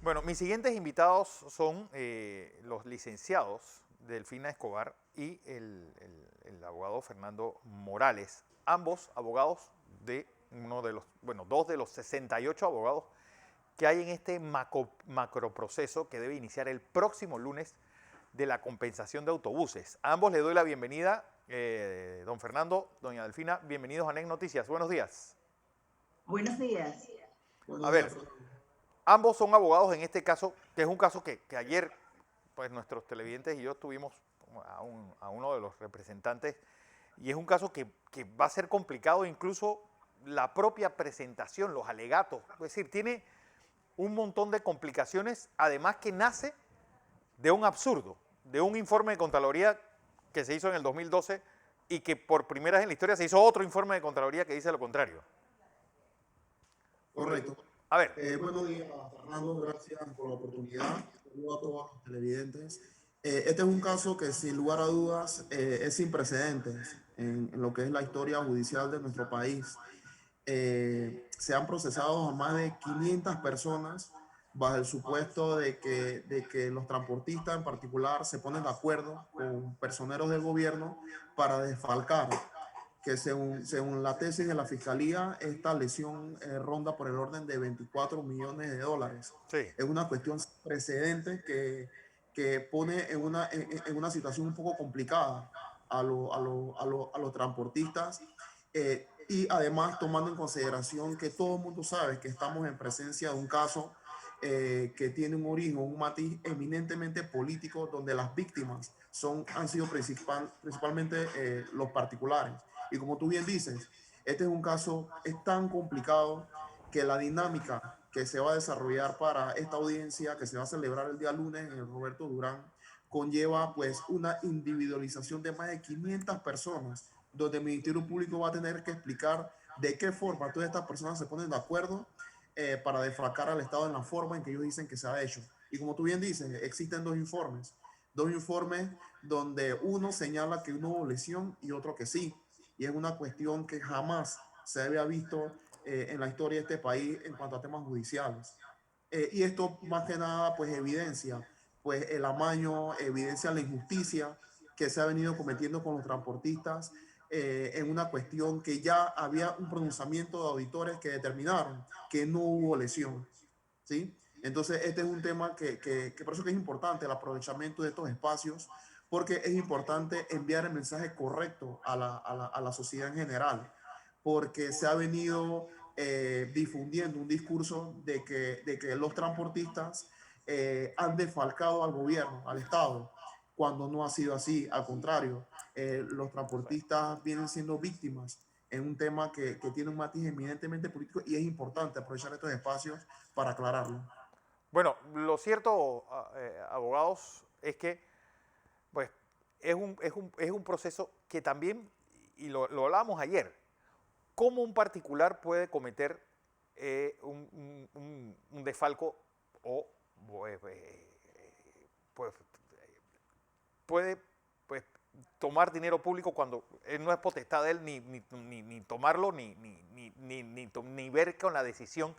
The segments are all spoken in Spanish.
Bueno, mis siguientes invitados son los licenciados Delfina Escobar y el abogado Fernando Morales, ambos abogados de uno de los, bueno, dos de los 68 abogados que hay en este macroproceso que debe iniciar el próximo lunes de la compensación de autobuses. A ambos les doy la bienvenida, don Fernando, doña Delfina, bienvenidos a NEC Noticias. Buenos días. Buenos días. A Buenos días, ver, Fernando. ambos son abogados en este caso, que es un caso que ayer pues nuestros televidentes y yo tuvimos a uno de los representantes y es un caso que va a ser complicado incluso la propia presentación, los alegatos. Es decir, tiene un montón de complicaciones, además que nace de un absurdo, de un informe de Contraloría que se hizo en el 2012 y que por primera vez en la historia se hizo otro informe de Contraloría que dice lo contrario. Correcto. A ver, Buenos días, Fernando. Gracias por la oportunidad. Saludos a todos los televidentes. Este es un caso que, sin lugar a dudas, es sin precedentes en lo que es la historia judicial de nuestro país. Se han procesado a más de 500 personas bajo el supuesto de que los transportistas en particular se ponen de acuerdo con personeros del gobierno para desfalcar, que según la tesis de la fiscalía, esta lesión ronda por el orden de 24 millones de dólares. sí. Es una cuestión sin precedentes que pone en una situación un poco complicada a los transportistas, y además tomando en consideración que todo el mundo sabe que estamos en presencia de un caso que tiene un origen, un matiz eminentemente político, donde las víctimas han sido principalmente los particulares. Y como tú bien dices, este es un caso, es tan complicado que la dinámica que se va a desarrollar para esta audiencia que se va a celebrar el día lunes en el Roberto Durán conlleva pues una individualización de más de 500 personas, donde el Ministerio Público va a tener que explicar de qué forma todas estas personas se ponen de acuerdo para defalcar al Estado en la forma en que ellos dicen que se ha hecho. Y como tú bien dices, existen dos informes donde uno señala que no hubo lesión y otro que sí. Y es una cuestión que jamás se había visto en la historia de este país en cuanto a temas judiciales. Y esto más que nada pues evidencia pues el amaño, evidencia la injusticia que se ha venido cometiendo con los transportistas en una cuestión que ya había un pronunciamiento de auditores que determinaron que no hubo lesión, ¿sí? Entonces este es un tema que por eso que es importante el aprovechamiento de estos espacios, porque es importante enviar el mensaje correcto a la sociedad en general, porque se ha venido difundiendo un discurso de que los transportistas han defalcado al gobierno, al Estado, cuando no ha sido así. Al contrario, los transportistas vienen siendo víctimas en un tema que tiene un matiz eminentemente político y es importante aprovechar estos espacios para aclararlo. Bueno, lo cierto, abogados, es que pues, es un proceso que también, y lo hablábamos ayer, cómo un particular puede cometer un desfalco o pues, puede pues, tomar dinero público cuando no es potestad de él ni tomarlo ni ver con la decisión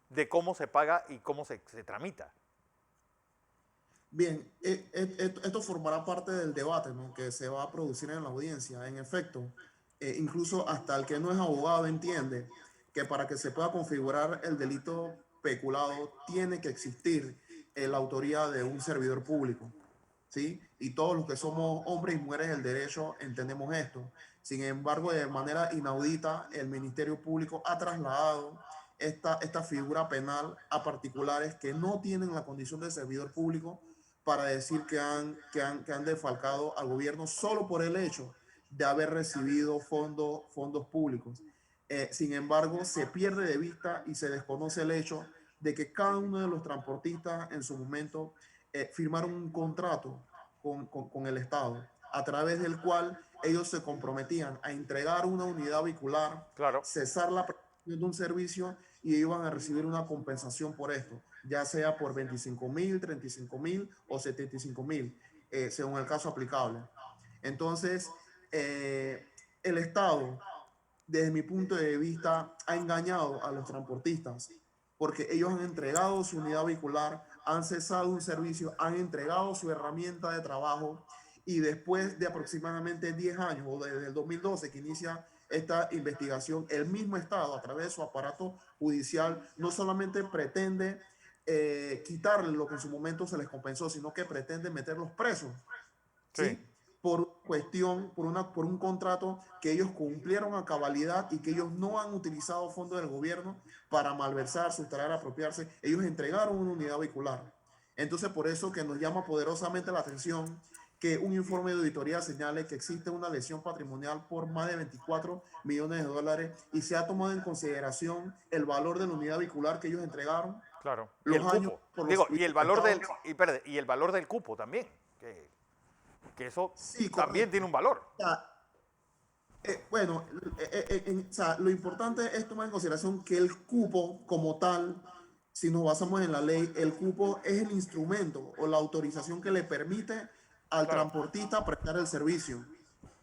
de cómo se paga y cómo se tramita. Bien, esto formará parte del debate, ¿no?, que se va a producir en la audiencia. En efecto, incluso hasta el que no es abogado entiende que para que se pueda configurar el delito peculado tiene que existir la autoría de un servidor público, ¿sí? Y todos los que somos hombres y mujeres del derecho entendemos esto. Sin embargo, de manera inaudita, el Ministerio Público ha trasladado esta figura penal a particulares que no tienen la condición de servidor público para decir que han defalcado al gobierno solo por el hecho de haber recibido fondos públicos. Sin embargo, se pierde de vista y se desconoce el hecho de que cada uno de los transportistas en su momento firmaron un contrato con el Estado, a través del cual ellos se comprometían a entregar una unidad vehicular, Claro. cesar la prestación de un servicio y iban a recibir una compensación por esto, ya sea por 25,000, 35,000 o 75,000, según el caso aplicable. Entonces, el Estado, desde mi punto de vista, ha engañado a los transportistas porque ellos han entregado su unidad vehicular, han cesado un servicio, han entregado su herramienta de trabajo y después de aproximadamente 10 años o desde el 2012 que inicia esta investigación, el mismo Estado a través de su aparato judicial no solamente pretende quitarle lo que en su momento se les compensó, sino que pretende meterlos presos, Sí. ¿sí? Por cuestión, por un contrato que ellos cumplieron a cabalidad y que ellos no han utilizado fondos del gobierno para malversar, sustraer, apropiarse. Ellos entregaron una unidad vehicular. Entonces, por eso que nos llama poderosamente la atención que un informe de auditoría señale que existe una lesión patrimonial por más de 24 millones de dólares y se ha tomado en consideración el valor de la unidad vehicular que ellos entregaron, Claro. Y los el años cupo. por los Digo, y el valor del, afectados. y el valor del cupo también. Que eso Sí, también correcto. tiene un valor. O sea, bueno, o sea, lo importante es tomar en consideración que el cupo como tal, si nos basamos en la ley, el cupo es el instrumento o la autorización que le permite al Claro. transportista prestar el servicio,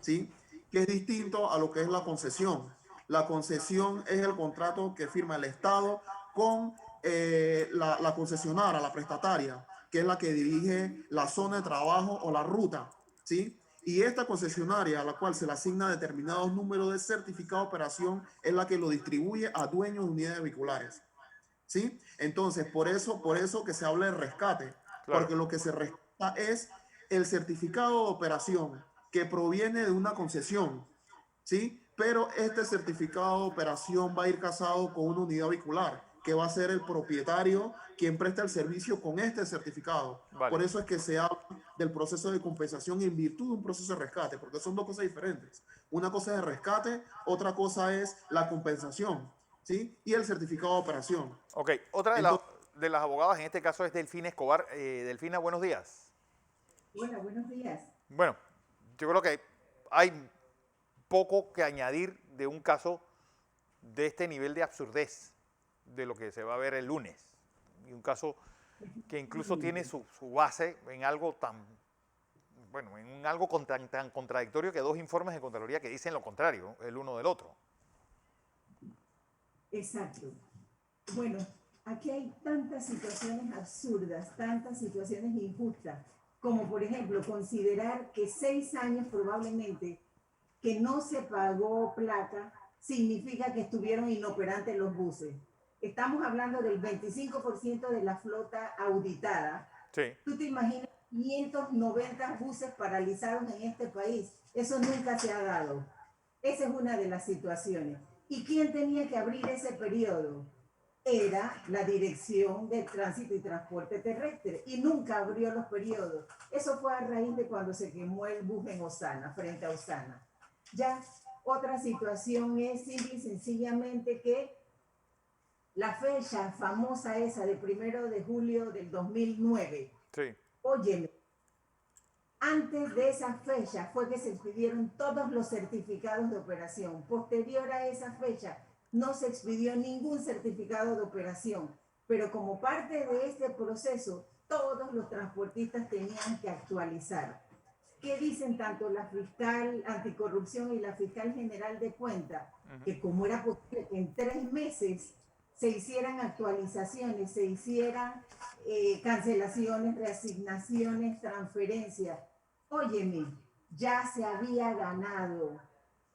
¿sí? Que es distinto a lo que es la concesión. La concesión es el contrato que firma el Estado con la concesionaria, la prestataria, que es la que dirige la zona de trabajo o la ruta, ¿sí? Y esta concesionaria, a la cual se le asigna determinados números de certificado de operación, es la que lo distribuye a dueños de unidades vehiculares, ¿sí? Entonces, por eso que se habla de rescate, Claro. porque lo que se rescata es el certificado de operación que proviene de una concesión, ¿sí? Pero este certificado de operación va a ir casado con una unidad vehicular, que va a ser el propietario quien presta el servicio con este certificado. Vale. Por eso es que se habla del proceso de compensación en virtud de un proceso de rescate, porque son dos cosas diferentes. Una cosa es el rescate, otra cosa es la compensación, ¿sí? Y el certificado de operación. Ok, otra Entonces, de las abogadas en este caso es Delfina Escobar. Delfina, buenos días. Hola, buenos días. Bueno, yo creo que hay poco que añadir de un caso de este nivel de absurdez de lo que se va a ver el lunes. Y un caso que incluso tiene su base en algo tan, bueno, en algo tan contradictorio que dos informes de Contraloría que dicen lo contrario, el uno del otro. Exacto. Bueno, aquí hay tantas situaciones absurdas, tantas situaciones injustas, como por ejemplo considerar que 6 años probablemente que no se pagó placa significa que estuvieron inoperantes los buses. Estamos hablando del 25% de la flota auditada. Sí. ¿Tú te imaginas 590 buses paralizados en este país? Eso nunca se ha dado. Esa es una de las situaciones. ¿Y quién tenía que abrir ese periodo? Era la Dirección de Tránsito y Transporte Terrestre y nunca abrió los periodos. Eso fue a raíz de cuando se quemó el bus en Osana, frente a Osana. Ya otra situación es simple y sencillamente que la fecha famosa esa de 1 de julio del 2009, Sí. óyeme, antes de esa fecha fue que se expidieron todos los certificados de operación. Posterior a esa fecha no se expidió ningún certificado de operación, pero como parte de este proceso, todos los transportistas tenían que actualizar. ¿Qué dicen tanto la fiscal anticorrupción y la fiscal general de cuentas? Que como era posible que en 3 meses se hicieran actualizaciones, se hicieran cancelaciones, reasignaciones, transferencias. Óyeme, ya se había ganado,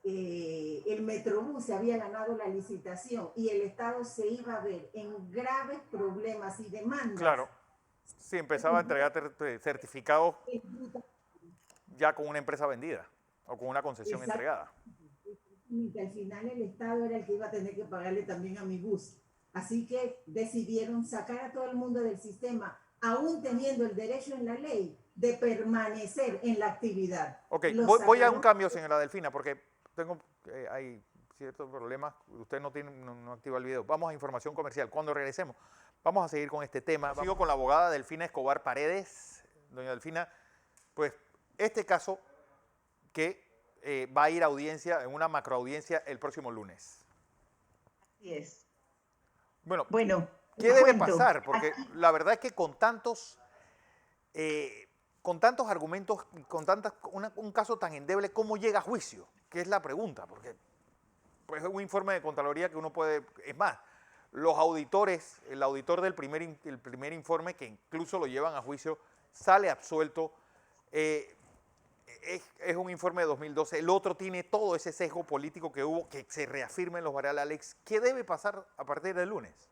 el Metrobús se había ganado la licitación y el Estado se iba a ver en graves problemas y demandas. Claro. Sí, empezaba a entregar certificados ya con una empresa vendida o con una concesión entregada. Y al final el Estado era el que iba a tener que pagarle también a mi bus. Así que decidieron sacar a todo el mundo del sistema, aún teniendo el derecho en la ley de permanecer en la actividad. Ok, voy a un cambio, señora Delfina, porque hay ciertos problemas. Usted no activa el video. Vamos a información comercial. Cuando regresemos, vamos a seguir con este tema. Sigo con la abogada Delfina Escobar Paredes. Doña Delfina, pues este caso que va a ir a audiencia, en una macroaudiencia el próximo lunes. Así es. Bueno, ¿qué debe pasar? Porque la verdad es que con tantos argumentos, un caso tan endeble, ¿cómo llega a juicio? Que es la pregunta, porque pues es un informe de Contraloría que uno puede, es más, Los auditores, el auditor del el primer informe, que incluso lo llevan a juicio, sale absuelto. Es un informe de 2012. El otro tiene todo ese sesgo político que hubo, que se reafirma en los Varela. Alex, ¿qué debe pasar a partir del lunes?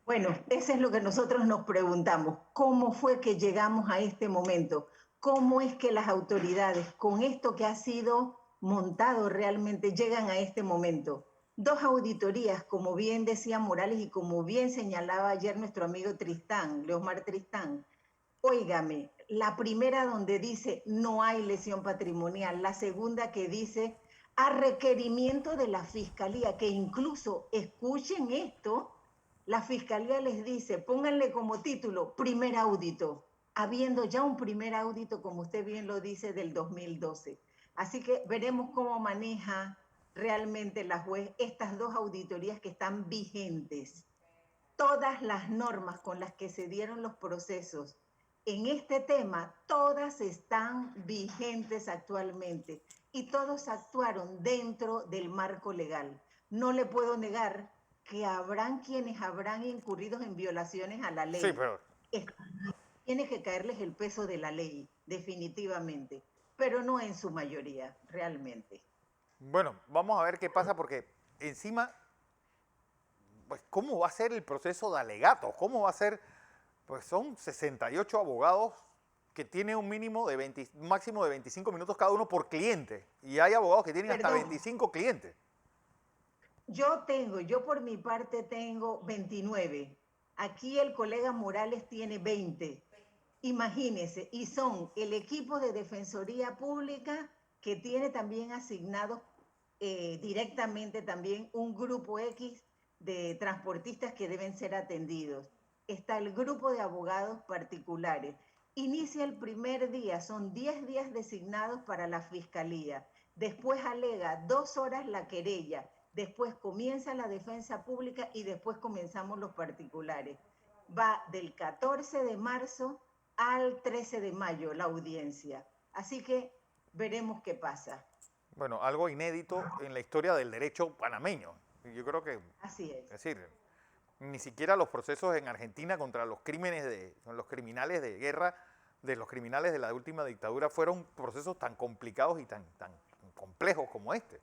Bueno, eso es lo que nosotros nos preguntamos. ¿Cómo fue que llegamos a este momento? ¿Cómo es que las autoridades, con esto que ha sido montado realmente, llegan a este momento? Dos auditorías, como bien decía Morales y como bien señalaba ayer nuestro amigo Tristán, Leomar Tristán. Óigame, la primera donde dice no hay lesión patrimonial, la segunda que dice a requerimiento de la Fiscalía, que incluso, escuchen esto, la Fiscalía les dice, pónganle como título, primer audito, habiendo ya un primer audito, como usted bien lo dice, del 2012. Así que veremos cómo maneja realmente la juez estas dos auditorías que están vigentes. Todas las normas con las que se dieron los procesos en este tema, todas están vigentes actualmente y todos actuaron dentro del marco legal. No le puedo negar que habrán quienes habrán incurrido en violaciones a la ley. Sí, pero... Tiene que caerles el peso de la ley, definitivamente, pero no en su mayoría, realmente. Bueno, vamos a ver qué pasa porque encima, pues, ¿cómo va a ser el proceso de alegatos? ¿Cómo va a ser? Pues son 68 abogados que tienen un mínimo de máximo de 25 minutos cada uno por cliente. Y hay abogados que tienen hasta 25 clientes. Yo por mi parte tengo 29. Aquí el colega Morales tiene 20. Imagínense, y son el equipo de Defensoría Pública que tiene también asignado directamente también un grupo X de transportistas que deben ser atendidos. Está el grupo de abogados particulares. Inicia el primer día, son 10 días designados para la Fiscalía. Después alega 2 horas la querella. Después comienza la defensa pública y después comenzamos los particulares. Va del 14 de marzo al 13 de mayo la audiencia. Así que veremos qué pasa. Bueno, algo inédito en la historia del derecho panameño. Yo creo que... Así es. Es decir, ni siquiera los procesos en Argentina contra los los criminales de guerra, de los criminales de la última dictadura, fueron procesos tan complicados y tan complejos como este.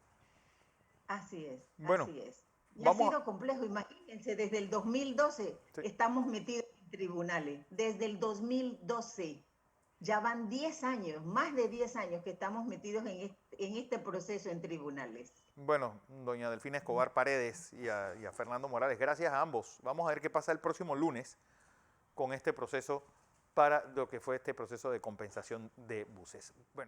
Así es, bueno, así es. Y ha sido complejo, imagínense, desde el 2012 sí. Estamos metidos en tribunales, desde el 2012. Ya van 10 años, más de 10 años que estamos metidos en este proceso en tribunales. Bueno, doña Delfina Escobar Paredes y a Fernando Morales, gracias a ambos. Vamos a ver qué pasa el próximo lunes con este proceso para lo que fue este proceso de compensación de buses. Bueno.